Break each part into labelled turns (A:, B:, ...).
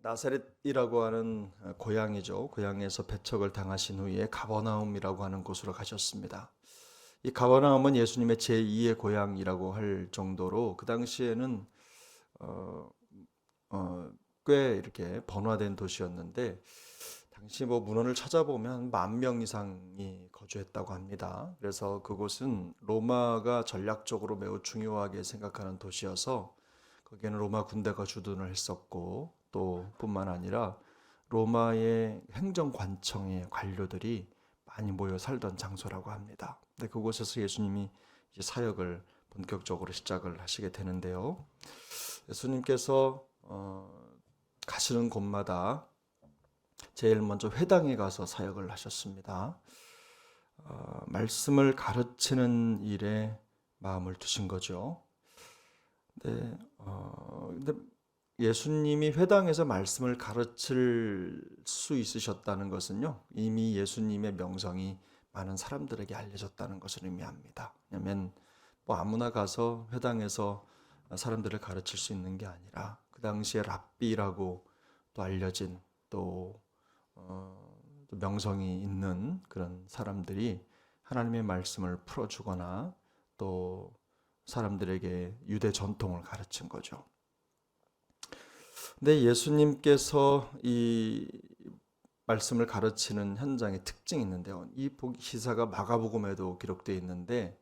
A: 나사렛이라고 하는 고향이죠. 고향에서 배척을 당하신 후에 가버나움이라고 하는 곳으로 가셨습니다. 이 가버나움은 예수님의 제2의 고향이라고 할 정도로 그 당시에는 어, 어, 꽤 이렇게 번화된 도시였는데 당시 뭐 문헌을 찾아보면 10,000명 이상이 거주했다고 합니다. 그래서 그곳은 로마가 전략적으로 매우 중요하게 생각하는 도시여서 거기에는 로마 군대가 주둔을 했었고 또 뿐만 아니라 로마의 행정관청의 관료들이 많이 모여 살던 장소라고 합니다. 근데 그곳에서 예수님이 이제 사역을 본격적으로 시작을 하시게 되는데요. 예수님께서 가시는 곳마다 제일 먼저 회당에 가서 사역을 하셨습니다. 말씀을 가르치는 일에 마음을 두신 거죠. 근데 예수님이 회당에서 말씀을 가르칠 수 있으셨다는 것은요, 이미 예수님의 명성이 많은 사람들에게 알려졌다는 것을 의미합니다. 왜냐하면 뭐 아무나 가서 회당에서 사람들을 가르칠 수 있는 게 아니라 그 당시에 랍비라고 또 알려진 또 명성이 있는 그런 사람들이 하나님의 말씀을 풀어주거나 또 사람들에게 유대 전통을 가르친 거죠. 근데 예수님께서 이 말씀을 가르치는 현장의 특징이 있는데요. 이 기사가 마가복음에도 기록되어 있는데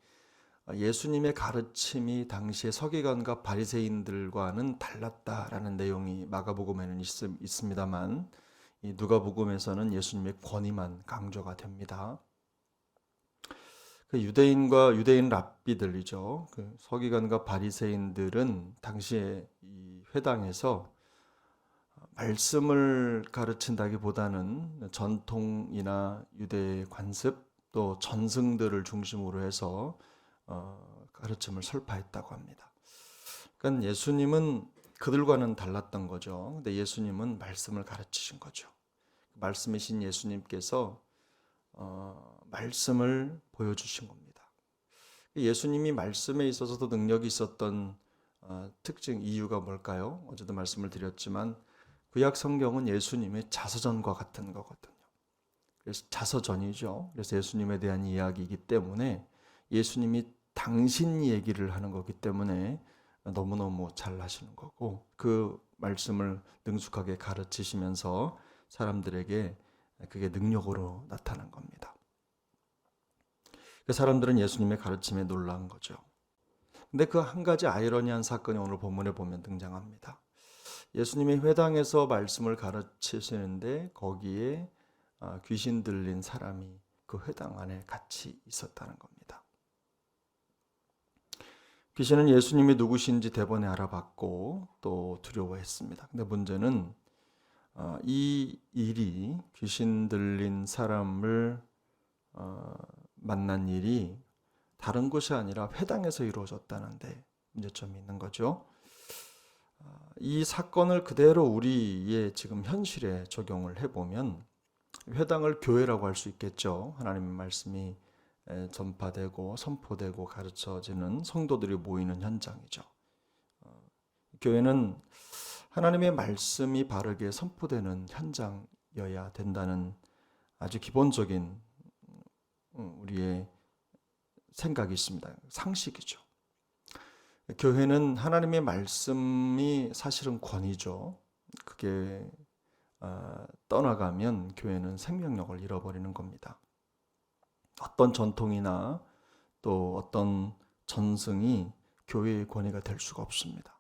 A: 예수님의 가르침이 당시에 서기관과 바리새인들과는 달랐다라는 내용이 마가복음에는 있습니다만 이 누가복음에서는 예수님의 권위만 강조가 됩니다. 그 유대인 랍비들이죠. 그 서기관과 바리새인들은 당시에 이 회당에서 말씀을 가르친다기보다는 전통이나 유대 관습 또 전승들을 중심으로 해서 가르침을 설파했다고 합니다. 그러니까 예수님은 그들과는 달랐던 거죠. 근데 예수님은 말씀을 가르치신 거죠. 말씀이신 예수님께서 말씀을 보여주신 겁니다. 예수님이 말씀에 있어서도 능력이 있었던 특징, 이유가 뭘까요? 어제도 말씀을 드렸지만 구약 성경은 예수님의 자서전과 같은 거거든요. 그래서 자서전이죠. 그래서 예수님에 대한 이야기이기 때문에 예수님이 당신 얘기를 하는 거기 때문에 너무너무 잘 하시는 거고 그 말씀을 능숙하게 가르치시면서 사람들에게 그게 능력으로 나타난 겁니다. 그 사람들은 예수님의 가르침에 놀란 거죠. 근데 그 한 가지 아이러니한 사건이 오늘 본문에 보면 등장합니다. 예수님이 회당에서 말씀을 가르치시는데 거기에 귀신 들린 사람이 그 회당 안에 같이 있었다는 겁니다. 귀신은 예수님이 누구신지 대번에 알아봤고 또 두려워했습니다. 근데 문제는 이 일이 귀신 들린 사람을 만난 일이 다른 곳이 아니라 회당에서 이루어졌다는데 문제점이 있는 거죠. 이 사건을 그대로 우리의 지금 현실에 적용을 해보면 회당을 교회라고 할 수 있겠죠. 하나님의 말씀이 전파되고 선포되고 가르쳐지는 성도들이 모이는 현장이죠. 교회는 하나님의 말씀이 바르게 선포되는 현장이어야 된다는 아주 기본적인 우리의 생각이 있습니다. 상식이죠. 교회는 하나님의 말씀이 사실은 권위죠. 그게 떠나가면 교회는 생명력을 잃어버리는 겁니다. 어떤 전통이나 또 어떤 전승이 교회의 권위가 될 수가 없습니다.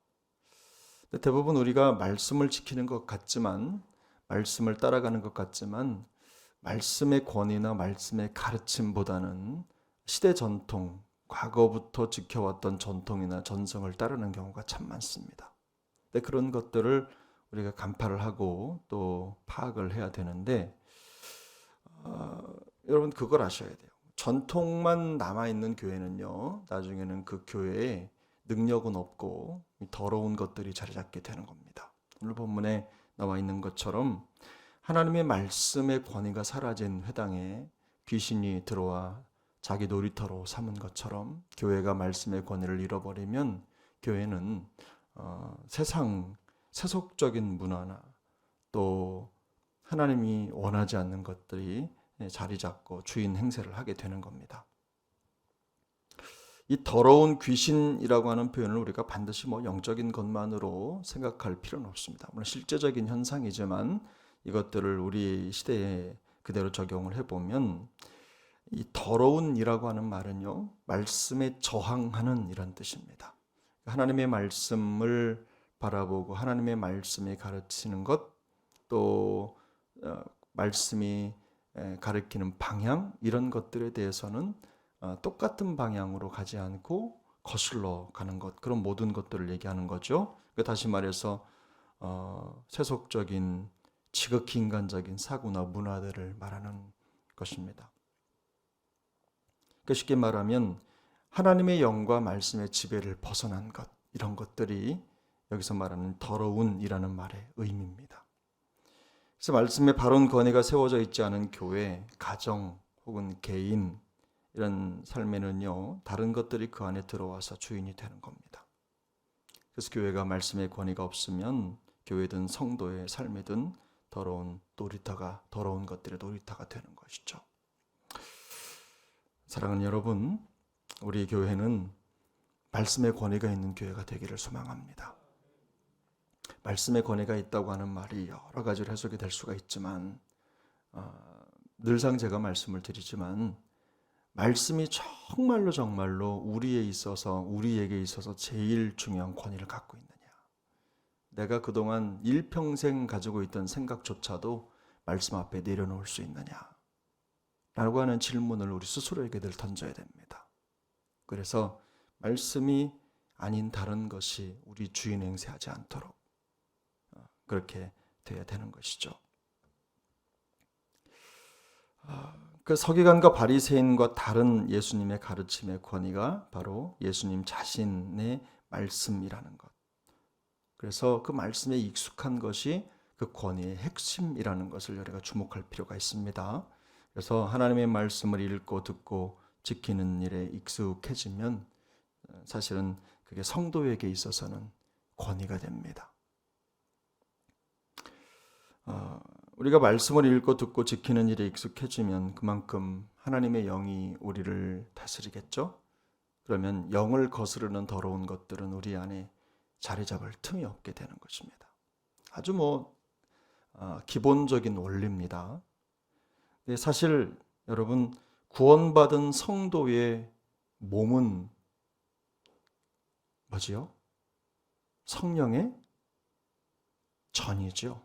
A: 대부분 우리가 말씀을 지키는 것 같지만 말씀을 따라가는 것 같지만 말씀의 권위나 말씀의 가르침보다는 시대 전통, 과거부터 지켜왔던 전통이나 전승을 따르는 경우가 참 많습니다. 근데 그런 것들을 우리가 간파를 하고 또 파악을 해야 되는데 여러분 그걸 아셔야 돼요. 전통만 남아있는 교회는요, 나중에는 그 교회에 능력은 없고 더러운 것들이 자리 잡게 되는 겁니다. 오늘 본문에 나와 있는 것처럼 하나님의 말씀의 권위가 사라진 회당에 귀신이 들어와 자기 놀이터로 삼은 것처럼 교회가 말씀의 권위를 잃어버리면 교회는 세속적인 문화나 또 하나님이 원하지 않는 것들이 자리 잡고 주인 행세를 하게 되는 겁니다. 이 더러운 귀신이라고 하는 표현을 우리가 반드시 영적인 것만으로 생각할 필요는 없습니다. 물론 실제적인 현상이지만 이것들을 우리 시대에 그대로 적용을 해보면 이 더러운이라고 하는 말은요, 말씀에 저항하는 이런 뜻입니다. 하나님의 말씀을 바라보고 하나님의 말씀이 가르치는 것, 또 말씀이 가르치는 방향, 이런 것들에 대해서는 똑같은 방향으로 가지 않고 거슬러 가는 것, 그런 모든 것들을 얘기하는 거죠. 다시 말해서 세속적인 지극히 인간적인 사고나 문화들을 말하는 것입니다. 쉽게 말하면 하나님의 영과 말씀의 지배를 벗어난 것, 이런 것들이 여기서 말하는 더러운이라는 말의 의미입니다. 그래서 말씀의 바른 권위가 세워져 있지 않은 교회, 가정 혹은 개인, 이런 삶에는요, 다른 것들이 그 안에 들어와서 주인이 되는 겁니다. 그래서 교회가 말씀의 권위가 없으면 교회든 성도의 삶이든 더러운 것들의 놀이터가 되는 것이죠. 사랑하는 여러분, 우리 교회는 말씀의 권위가 있는 교회가 되기를 소망합니다. 말씀의 권위가 있다고 하는 말이 여러 가지로 해석이 될 수가 있지만 늘상 제가 말씀을 드리지만 말씀이 정말로 우리에게 있어서 제일 중요한 권위를 갖고 있느냐, 내가 그동안 일평생 가지고 있던 생각조차도 말씀 앞에 내려놓을 수 있느냐 라고 하는 질문을 우리 스스로에게 늘 던져야 됩니다. 그래서 말씀이 아닌 다른 것이 우리 주인 행세하지 않도록 그렇게 돼야 되는 것이죠. 그 서기관과 바리새인과 다른 예수님의 가르침의 권위가 바로 예수님 자신의 말씀이라는 것. 그래서 그 말씀에 익숙한 것이 그 권위의 핵심이라는 것을 우리가 주목할 필요가 있습니다. 그래서 하나님의 말씀을 읽고 듣고 지키는 일에 익숙해지면 사실은 그게 성도에게 있어서는 권위가 됩니다. 우리가 말씀을 읽고 듣고 지키는 일에 익숙해지면 그만큼 하나님의 영이 우리를 다스리겠죠. 그러면 영을 거스르는 더러운 것들은 우리 안에 자리 잡을 틈이 없게 되는 것입니다. 아주 기본적인 원리입니다. 사실 여러분, 구원받은 성도의 몸은 뭐지요? 성령의 전이죠.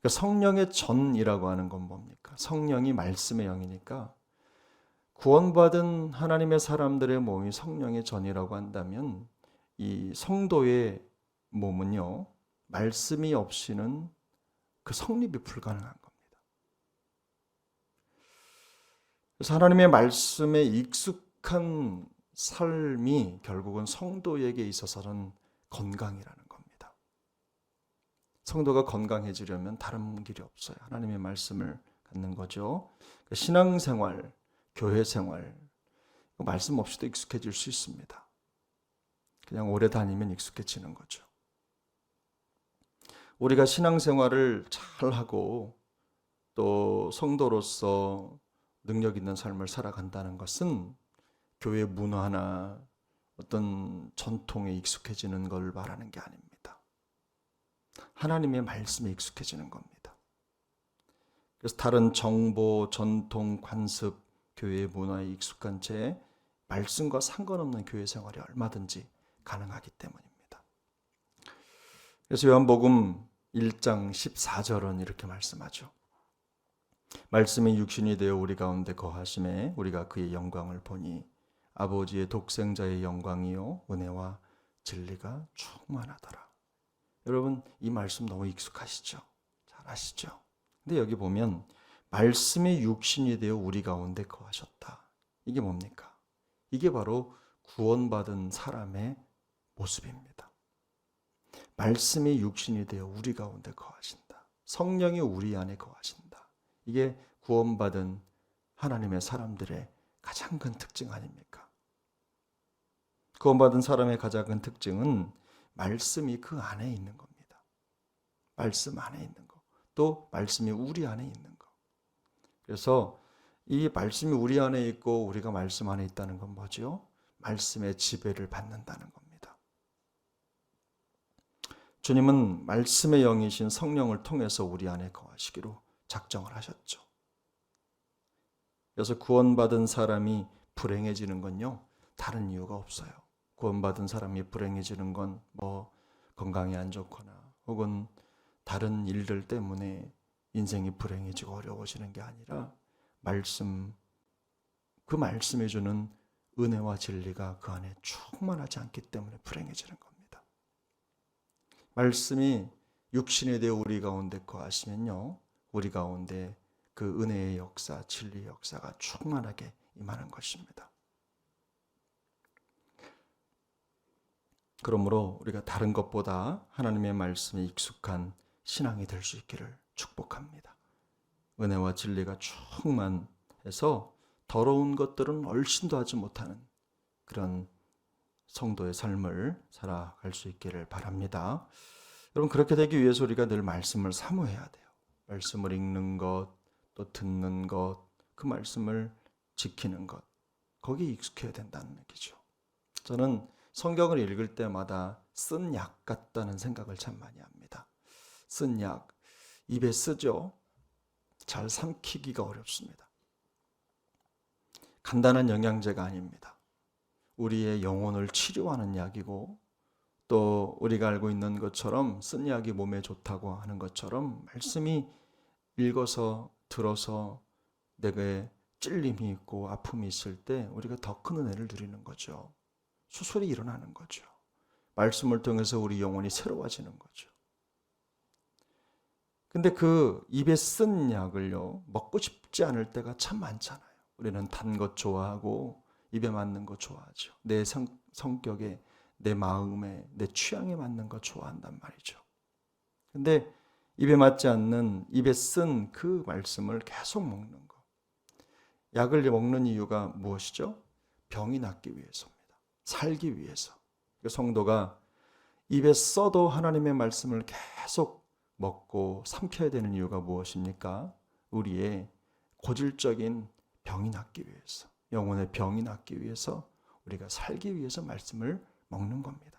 A: 성령의 전이라고 하는 건 뭡니까? 성령이 말씀의 영이니까 구원받은 하나님의 사람들의 몸이 성령의 전이라고 한다면 이 성도의 몸은요, 말씀이 없이는 그 성립이 불가능한 겁니다. 그래서 하나님의 말씀에 익숙한 삶이 결국은 성도에게 있어서는 건강이라는 겁니다. 성도가 건강해지려면 다른 길이 없어요. 하나님의 말씀을 갖는 거죠. 신앙생활, 교회생활, 말씀 없이도 익숙해질 수 있습니다. 그냥 오래 다니면 익숙해지는 거죠. 우리가 신앙생활을 잘하고 또 성도로서 능력 있는 삶을 살아간다는 것은 교회 문화나 어떤 전통에 익숙해지는 걸 말하는 게 아닙니다. 하나님의 말씀에 익숙해지는 겁니다. 그래서 다른 정보, 전통, 관습, 교회의 문화에 익숙한 채 말씀과 상관없는 교회 생활이 얼마든지 가능하기 때문입니다. 그래서 요한복음 1장 14절은 이렇게 말씀하죠. 말씀이 육신이 되어 우리 가운데 거하심에 우리가 그의 영광을 보니 아버지의 독생자의 영광이요 은혜와 진리가 충만하더라. 여러분, 이 말씀 너무 익숙하시죠? 잘 아시죠? 근데 여기 보면 말씀이 육신이 되어 우리 가운데 거하셨다. 이게 뭡니까? 이게 바로 구원받은 사람의 모습입니다. 말씀이 육신이 되어 우리 가운데 거하신다. 성령이 우리 안에 거하신다. 이게 구원받은 하나님의 사람들의 가장 큰 특징 아닙니까? 구원받은 사람의 가장 큰 특징은 말씀이 그 안에 있는 겁니다. 말씀 안에 있는 거. 또 말씀이 우리 안에 있는 것. 그래서 이 말씀이 우리 안에 있고 우리가 말씀 안에 있다는 건 뭐죠? 말씀의 지배를 받는다는 겁니다. 주님은 말씀의 영이신 성령을 통해서 우리 안에 거하시기로 작정을 하셨죠. 그래서 구원받은 사람이 불행해지는 건요, 다른 이유가 없어요. 구원받은 사람이 불행해지는 건 뭐 건강이 안 좋거나 혹은 다른 일들 때문에 인생이 불행해지고 어려워지는 게 아니라 그 말씀이 주는 은혜와 진리가 그 안에 충만하지 않기 때문에 불행해지는 겁니다. 말씀이 육신에 대해 우리 가운데 거하시면요, 우리 가운데 그 은혜의 역사, 진리의 역사가 충만하게 임하는 것입니다. 그러므로 우리가 다른 것보다 하나님의 말씀에 익숙한 신앙이 될 수 있기를 축복합니다. 은혜와 진리가 충만해서 더러운 것들은 얼씬도 하지 못하는 그런 성도의 삶을 살아갈 수 있기를 바랍니다. 여러분, 그렇게 되기 위해서 우리가 늘 말씀을 사모해야 돼요. 말씀을 읽는 것, 또 듣는 것, 그 말씀을 지키는 것, 거기에 익숙해야 된다는 얘기죠. 저는 성경을 읽을 때마다 쓴 약 같다는 생각을 참 많이 합니다. 쓴 약, 입에 쓰죠. 잘 삼키기가 어렵습니다. 간단한 영양제가 아닙니다. 우리의 영혼을 치료하는 약이고, 또 우리가 알고 있는 것처럼 쓴 약이 몸에 좋다고 하는 것처럼 말씀이 읽어서 들어서 내게 찔림이 있고 아픔이 있을 때 우리가 더 큰 은혜를 누리는 거죠. 수술이 일어나는 거죠. 말씀을 통해서 우리 영혼이 새로워지는 거죠. 근데 그 입에 쓴 약을요, 먹고 싶지 않을 때가 참 많잖아요. 우리는 단 것 좋아하고 입에 맞는 거 좋아하죠. 내 성격에, 내 마음에, 내 취향에 맞는 거 좋아한단 말이죠. 근데 입에 맞지 않는, 입에 쓴 그 말씀을 계속 먹는 거. 약을 먹는 이유가 무엇이죠? 병이 낫기 위해서입니다. 살기 위해서. 성도가 입에 써도 하나님의 말씀을 계속 먹고 삼켜야 되는 이유가 무엇입니까? 우리의 고질적인 병이 낫기 위해서, 영혼의 병이 낫기 위해서, 우리가 살기 위해서 말씀을 먹는 겁니다.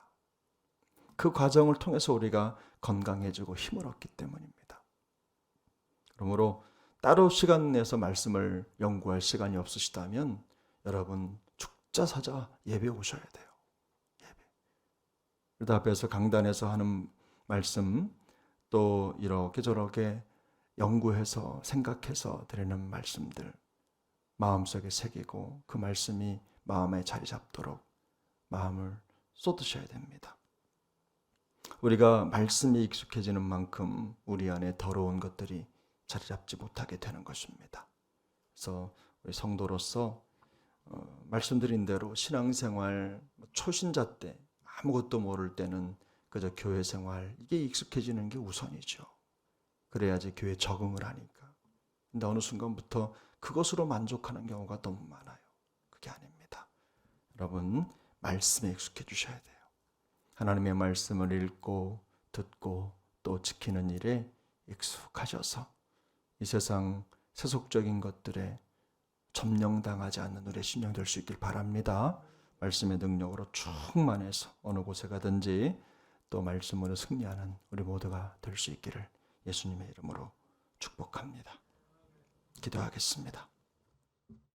A: 그 과정을 통해서 우리가 건강해지고 힘을 얻기 때문입니다. 그러므로 따로 시간 내서 말씀을 연구할 시간이 없으시다면 여러분 죽자사자 예배 오셔야 돼요. 예배. 그러다 앞에서 강단에서 하는 말씀, 또 이렇게 저렇게 연구해서 생각해서 드리는 말씀들 마음속에 새기고 그 말씀이 마음에 자리 잡도록 마음을 쏟으셔야 됩니다. 우리가 말씀이 익숙해지는 만큼 우리 안에 더러운 것들이 자리 잡지 못하게 되는 것입니다. 그래서 우리 성도로서 말씀드린 대로 신앙생활 초신자 때 아무것도 모를 때는 그저 교회 생활 이게 익숙해지는 게 우선이죠. 그래야지 교회 적응을 하니까. 근데 어느 순간부터 그것으로 만족하는 경우가 너무 많아요. 그게 아닙니다. 여러분 말씀에 익숙해 주셔야 돼요. 하나님의 말씀을 읽고 듣고 또 지키는 일에 익숙하셔서 이 세상 세속적인 것들에 점령당하지 않는 우리의 심령 될 수 있길 바랍니다. 말씀의 능력으로 충만해서 어느 곳에 가든지 또 말씀으로 승리하는 우리 모두가 될 수 있기를 예수님의 이름으로 축복합니다. 기도하겠습니다.